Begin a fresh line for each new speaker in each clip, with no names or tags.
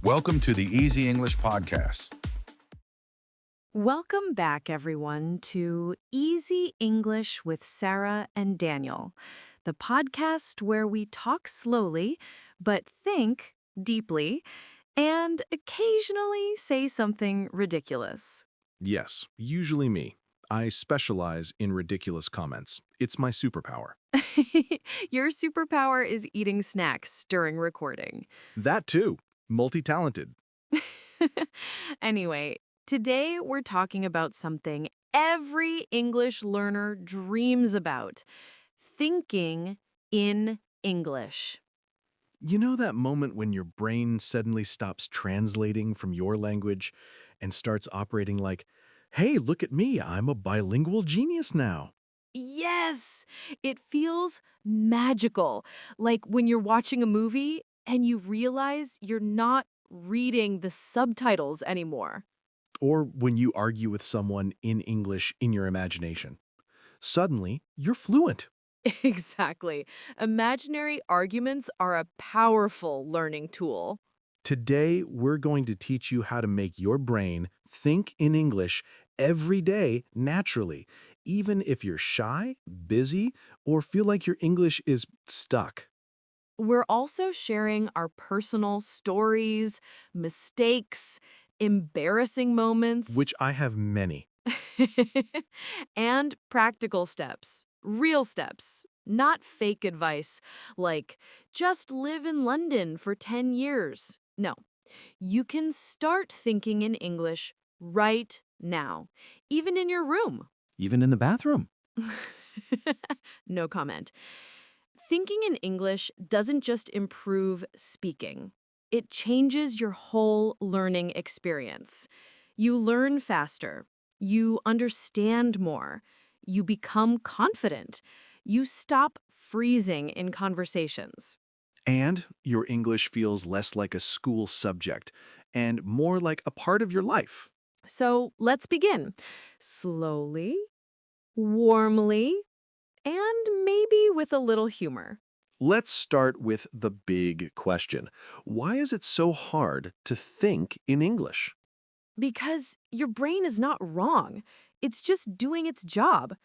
Welcome to the Easy English Podcast.
Welcome back, everyone, to Easy English with Sara and Daniel, the podcast where we talk slowly but think deeply and occasionally say something ridiculous.
Yes, usually me. I specialize in ridiculous comments. It's my superpower.
Your superpower is eating snacks during recording.
That too. Multi-talented.
Anyway, today we're talking about something every English learner dreams about: thinking in English.
You know that moment when your brain suddenly stops translating from your language and starts operating like, hey, look at me, I'm a bilingual genius now.
Yes, it feels magical, like when you're watching a movie and you realize you're not reading the subtitles anymore.
Or when you argue with someone in English in your imagination. Suddenly, you're fluent.
Exactly. Imaginary arguments are a powerful learning tool.
Today, we're going to teach you how to make your brain think in English every day naturally, even if you're shy, busy, or feel like your English is stuck.
We're also sharing our personal stories, mistakes, embarrassing moments,
Which I have many.
and practical steps, real steps, not fake advice like just live in London for 10 years. No, you can start thinking in English right now, even in your room.
Even in the bathroom.
No comment. Thinking in English doesn't just improve speaking. It changes your whole learning experience. You learn faster. You understand more. You become confident. You stop freezing in conversations.
And your English feels less like a school subject and more like a part of your life.
So let's begin. Slowly, warmly, and maybe with a little humor.
Let's start with the big question. Why is it so hard to think in English?
Because your brain is not wrong. It's just doing its job.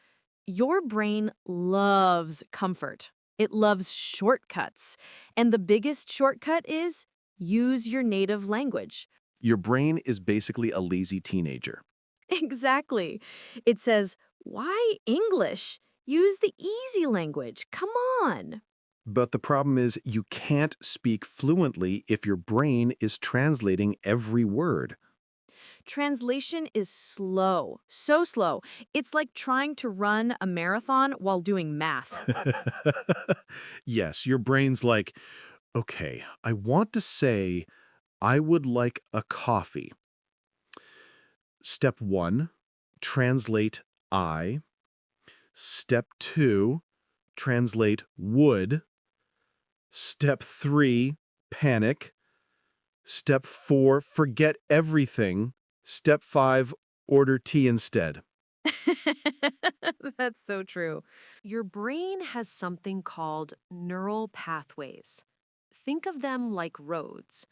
Your brain loves comfort. It loves shortcuts. And the biggest shortcut is use your native language.
Your brain is basically a lazy teenager.
Exactly. It says, why English? Use the easy language. Come on.
But the problem is you can't speak fluently if your brain is translating every word.
Translation is slow, so slow. It's like trying to run a marathon while doing math.
Yes, your brain's like, okay, I want to say I would like a coffee. Step 1, translate I. Step 2, translate would. Step 3, panic. Step 4, forget everything. Step 5, order tea instead.
That's so true. Your brain has something called neural pathways. Think of them like roads.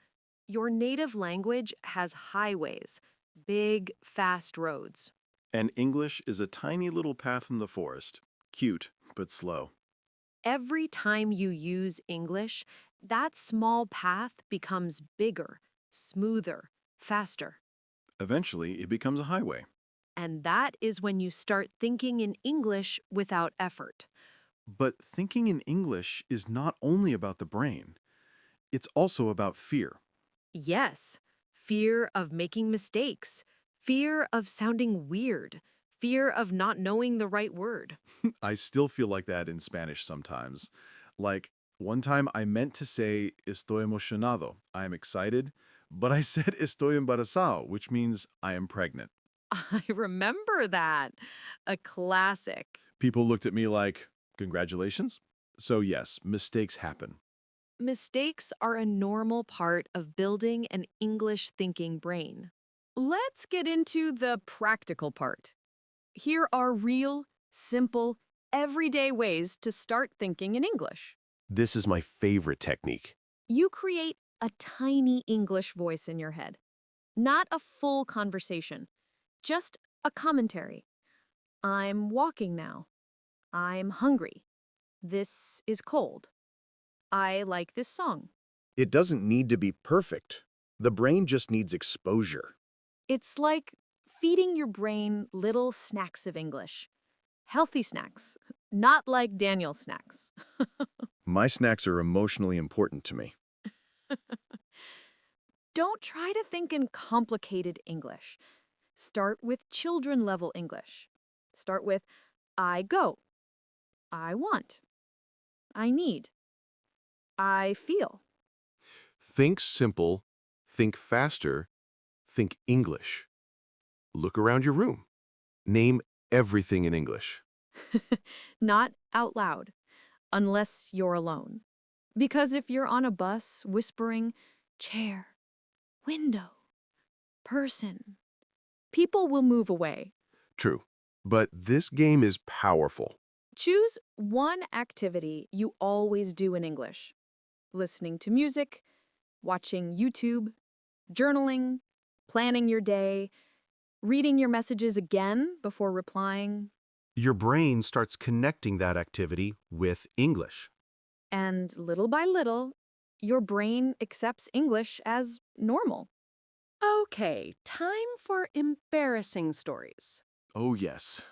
Your native language has highways, big, fast roads.
And English is a tiny little path in the forest. Cute, but slow.
Every time you use English, that small path becomes bigger, smoother, faster.
Eventually, it becomes a highway.
And that is when you start thinking in English without effort.
But thinking in English is not only about the brain. It's also about fear.
Yes, fear of making mistakes, fear of sounding weird, fear of not knowing the right word.
I still feel like that in Spanish sometimes. Like, one time I meant to say estoy emocionado, I am excited, but I said estoy embarazado, which means I am pregnant.
I remember that. A classic.
People looked at me like, congratulations? So yes, mistakes happen.
Mistakes are a normal part of building an English-thinking brain. Let's get into the practical part. Here are real, simple, everyday ways to start thinking in English.
This is my favorite technique.
You create a tiny English voice in your head. Not a full conversation, just a commentary. I'm walking now. I'm hungry. This is cold. I like this song.
It doesn't need to be perfect. The brain just needs exposure.
It's like feeding your brain little snacks of English. Healthy snacks, not like Daniel's snacks.
My snacks are emotionally important to me.
Don't try to think in complicated English. Start with children-level English. Start with I go, I want, I need, I feel.
Think simple, think faster, think English. Look around your room. Name everything in English.
Not out loud, unless you're alone. Because if you're on a bus whispering chair, window, person, people will move away.
True, but this game is powerful.
Choose one activity you always do in English. Listening to music, watching YouTube, journaling, planning your day, reading your messages again before replying,
Your brain starts connecting that activity with English.
and little by little, your brain accepts English as normal. Okay, time for embarrassing stories.
Oh, yes.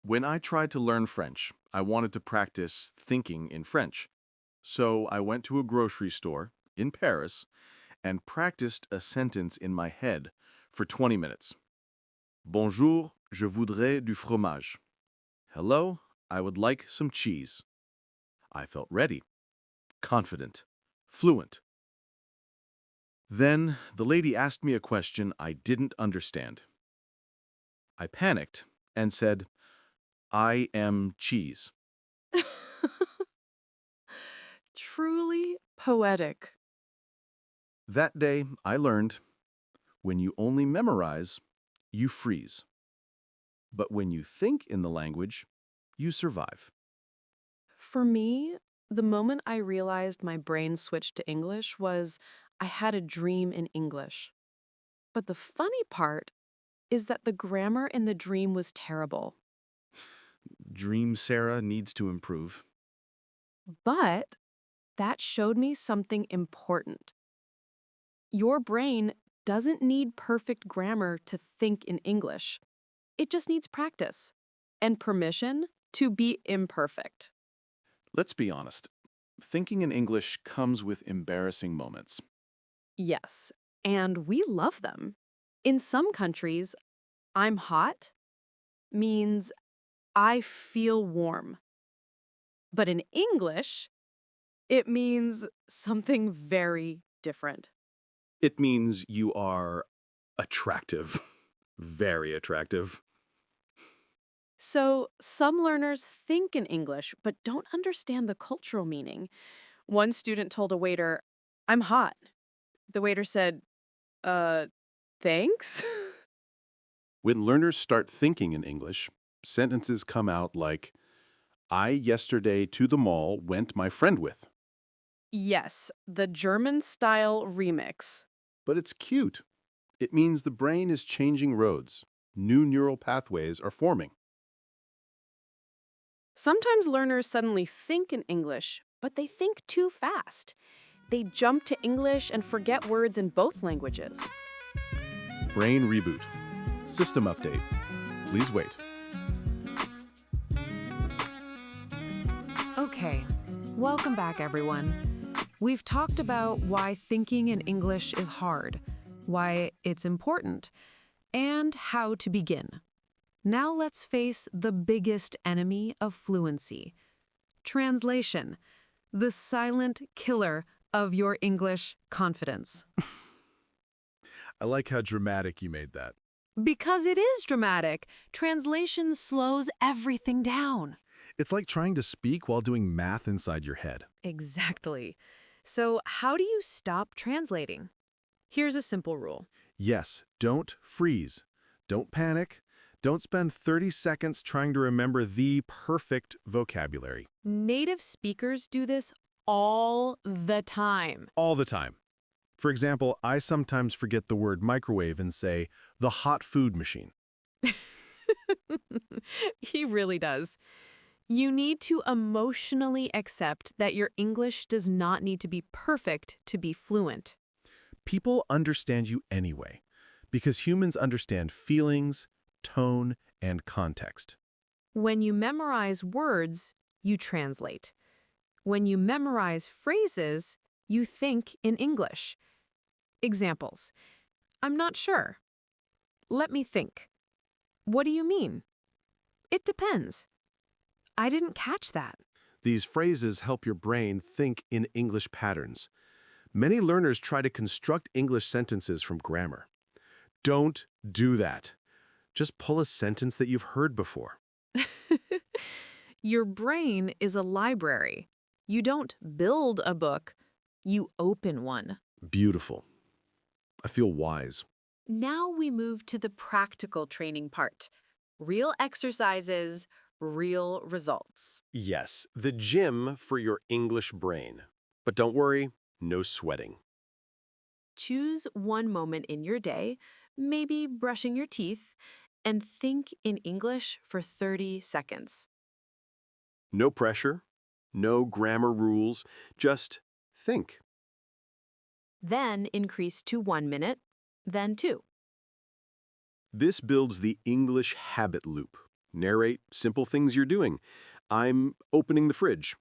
When I tried to learn French, I wanted to practice thinking in French. So I went to a grocery store in Paris and practiced a sentence in my head for 20 minutes. Bonjour, je voudrais du fromage. Hello, I would like some cheese. I felt ready, confident, fluent. Then the lady asked me a question I didn't understand. I panicked and said, I am cheese.
Truly poetic.
That day, I learned, when you only memorize, you freeze. But when you think in the language, you survive.
For me, the moment I realized my brain switched to English was I had a dream in English. But the funny part is that the grammar in the dream was terrible.
Dream Sarah needs to improve.
But that showed me something important. Your brain doesn't need perfect grammar to think in English. It just needs practice and permission to be imperfect.
Let's be honest. Thinking in English comes with embarrassing moments.
Yes, and we love them. In some countries, I'm hot means I feel warm. But in English, it means something very different.
It means you are attractive. Very attractive.
So some learners think in English but don't understand the cultural meaning. One student told a waiter, "I'm hot." The waiter said, thanks?
When learners start thinking in English, sentences come out like, I yesterday to the mall went my friend with.
Yes, the German-style remix.
But it's cute. It means the brain is changing roads. New neural pathways are forming.
Sometimes learners suddenly think in English, but they think too fast. They jump to English and forget words in both languages.
Brain reboot. System update. Please wait.
Okay, welcome back, everyone. We've talked about why thinking in English is hard, why it's important, and how to begin. Now let's face the biggest enemy of fluency: translation, the silent killer of your English confidence.
I like how dramatic you made that.
Because it is dramatic, translation slows everything down.
It's like trying to speak while doing math inside your head.
Exactly. So how do you stop translating? Here's a simple rule.
Yes, don't freeze. Don't panic. Don't spend 30 seconds trying to remember the perfect vocabulary.
Native speakers do this all the time.
All the time. For example, I sometimes forget the word microwave and say, the hot food machine.
He really does. You need to emotionally accept that your English does not need to be perfect to be fluent.
People understand you anyway, because humans understand feelings, tone, and context.
When you memorize words, you translate. When you memorize phrases, you think in English. Examples. I'm not sure. Let me think. What do you mean? It depends. I didn't catch that.
These phrases help your brain think in English patterns. Many learners try to construct English sentences from grammar. Don't do that. Just pull a sentence that you've heard before.
Your brain is a library. You don't build a book, you open one.
Beautiful. I feel wise.
Now we move to the practical training part. Real exercises, real results.
Yes, the gym for your English brain. But don't worry, no sweating.
Choose one moment in your day, maybe brushing your teeth, and think in English for 30 seconds.
No pressure, no grammar rules, just think.
Then increase to 1 minute, then 2.
This builds the English habit loop. Narrate simple things you're doing. I'm opening the fridge.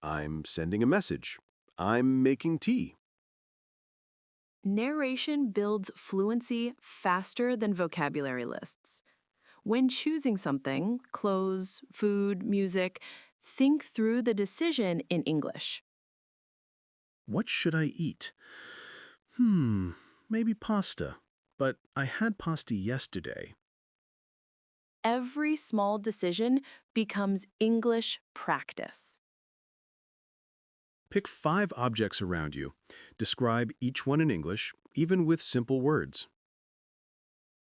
I'm sending a message. I'm making tea.
Narration builds fluency faster than vocabulary lists. When choosing something, clothes, food, music, think through the decision in English.
What should I eat? Maybe pasta. But I had pasta yesterday.
Every small decision becomes English practice.
Pick 5 objects around you. Describe each one in English, even with simple words.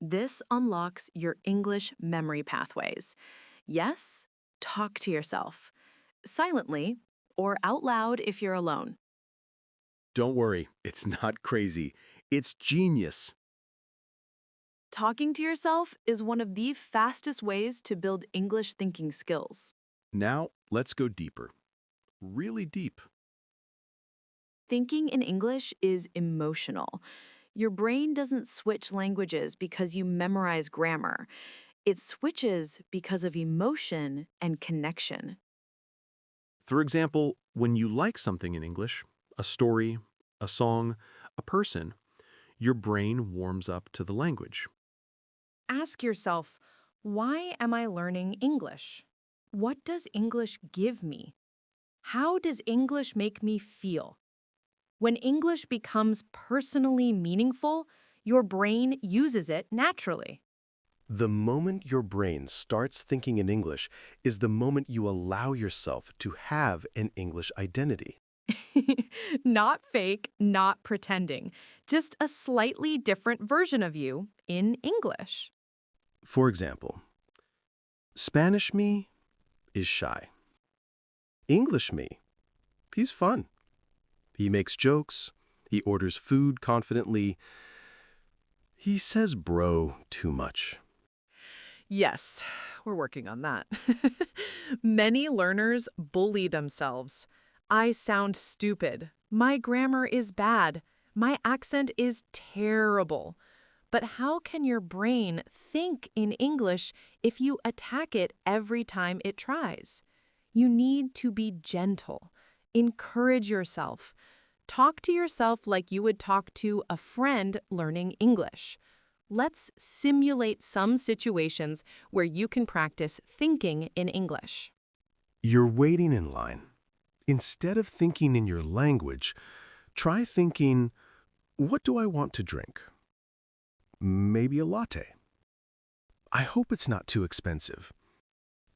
This unlocks your English memory pathways. Yes, talk to yourself. Silently or out loud if you're alone.
Don't worry, it's not crazy. It's genius.
Talking to yourself is one of the fastest ways to build English thinking skills.
Now, let's go deeper. Really deep.
Thinking in English is emotional. Your brain doesn't switch languages because you memorize grammar. It switches because of emotion and connection.
For example, when you like something in English, a story, a song, a person, your brain warms up to the language.
Ask yourself, why am I learning English? What does English give me? How does English make me feel? When English becomes personally meaningful, your brain uses it naturally.
The moment your brain starts thinking in English is the moment you allow yourself to have an English identity.
Not fake, not pretending, just a slightly different version of you in English.
For example, Spanish me is shy. English me, he's fun. He makes jokes. He orders food confidently. He says bro too much.
Yes, we're working on that. Many learners bully themselves. I sound stupid. My grammar is bad. My accent is terrible. But how can your brain think in English if you attack it every time it tries? You need to be gentle. Encourage yourself. Talk to yourself like you would talk to a friend learning English. Let's simulate some situations where you can practice thinking in English.
You're waiting in line. Instead of thinking in your language, try thinking, what do I want to drink? Maybe a latte. I hope it's not too expensive.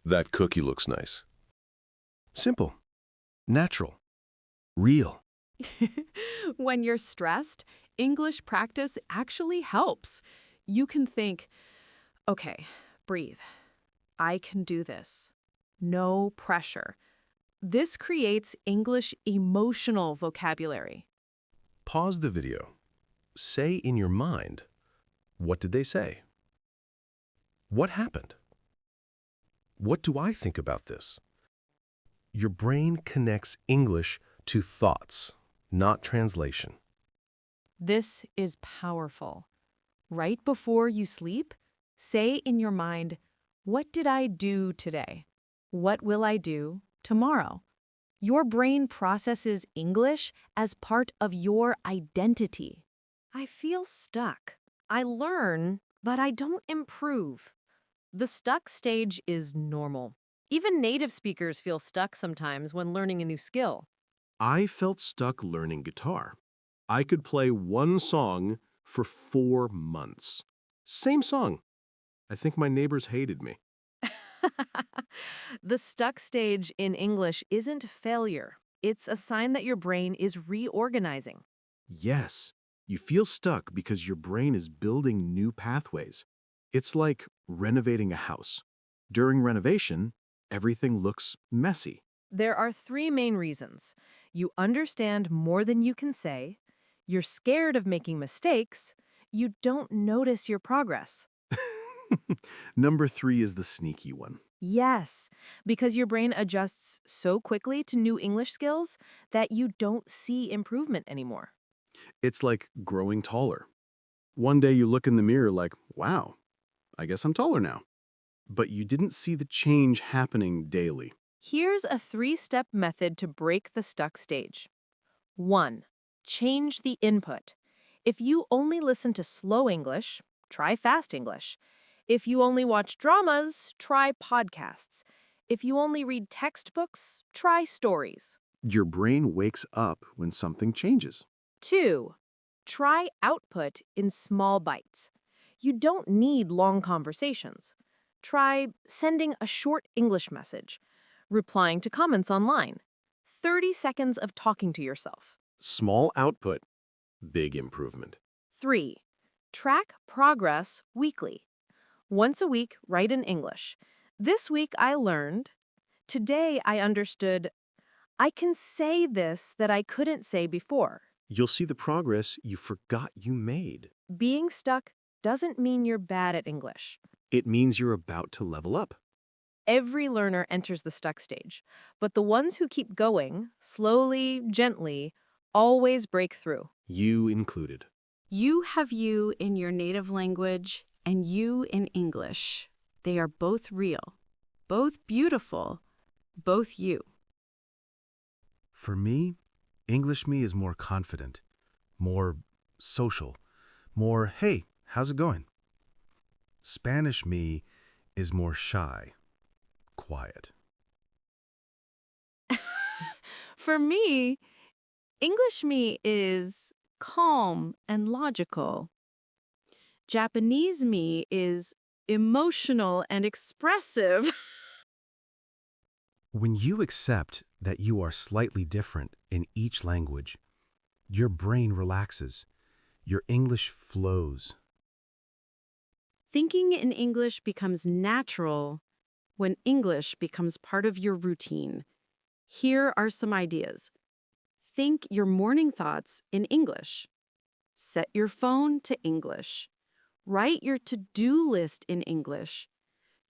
That cookie looks nice. Simple, natural, real.
When you're stressed, English practice actually helps. You can think, okay, breathe. I can do this. No pressure. This creates English emotional vocabulary.
Pause the video. say in your mind, what did they say? What happened? What do I think about this? Your brain connects English to thoughts, not translation.
This is powerful. Right before you sleep, say in your mind, what did I do today? What will I do tomorrow? Your brain processes English as part of your identity. I feel stuck. I learn, but I don't improve. The stuck stage is normal. Even native speakers feel stuck sometimes when learning a new skill.
I felt stuck learning guitar. I could play one song for 4 months. Same song. I think my neighbors hated me.
The stuck stage in English isn't failure. It's a sign that your brain is reorganizing.
Yes, you feel stuck because your brain is building new pathways. It's like renovating a house. During renovation, everything looks messy.
There are 3 main reasons. You understand more than you can say, you're scared of making mistakes, you don't notice your progress.
Number 3 is the sneaky one.
Yes, because your brain adjusts so quickly to new English skills that you don't see improvement anymore.
It's like growing taller. One day you look in the mirror like, wow, I guess I'm taller now. But you didn't see the change happening daily.
Here's a 3-step method to break the stuck stage. 1. Change the input. If you only listen to slow English, try fast English. If you only watch dramas, try podcasts. If you only read textbooks, try stories.
Your brain wakes up when something changes.
2. Try output in small bites. You don't need long conversations. Try sending a short English message, replying to comments online. 30 seconds of talking to yourself.
Small output, big improvement.
3. Track progress weekly. Once a week, write in English. This week I learned. Today I understood. I can say this that I couldn't say before.
You'll see the progress you forgot you made.
Being stuck doesn't mean you're bad at English.
It means you're about to level up.
Every learner enters the stuck stage, but the ones who keep going, slowly, gently, always break through.
You included.
You have you in your native language and you in English. They are both real, both beautiful, both you.
For me, English me is more confident, more social, more, hey, how's it going? Spanish me is more shy, quiet.
For me, English me is calm and logical. Japanese me is emotional and expressive.
When you accept that you are slightly different in each language, your brain relaxes, your English flows.
Thinking in English becomes natural when English becomes part of your routine. Here are some ideas. Think your morning thoughts in English. Set your phone to English. Write your to-do list in English.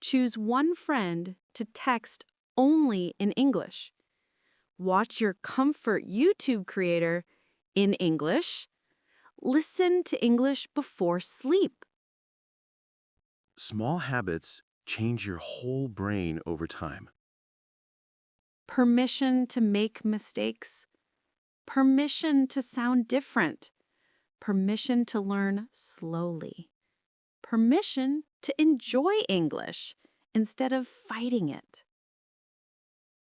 Choose one friend to text only in English. Watch your comfort YouTube creator in English. Listen to English before sleep.
Small habits change your whole brain over time.
Permission to make mistakes. Permission to sound different. Permission to learn slowly. Permission to enjoy English instead of fighting it.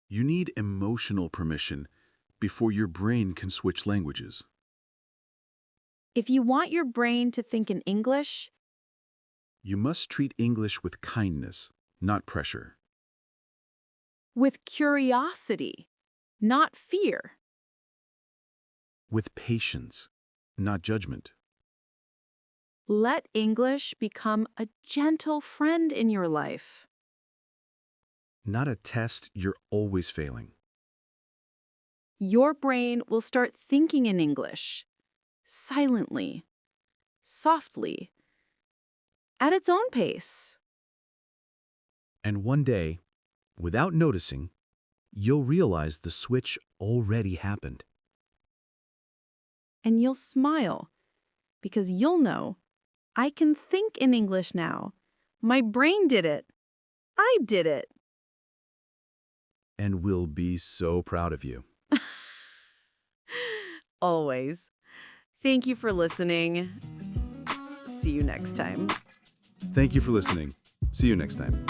You need emotional permission before your brain can switch languages.
If you want your brain to think in English,
You must treat English with kindness, not pressure.
with curiosity, not fear.
With patience, not judgment.
Let English become a gentle friend in your life.
Not a test you're always failing.
Your brain will start thinking in English, silently, softly, at its own pace.
And one day, without noticing, you'll realize the switch already happened.
And you'll smile because you'll know, I can think in English now. My brain did it. I did it.
And we'll be so proud of you.
Always. Thank you for listening. See you next time.
Thank you for listening. See you next time.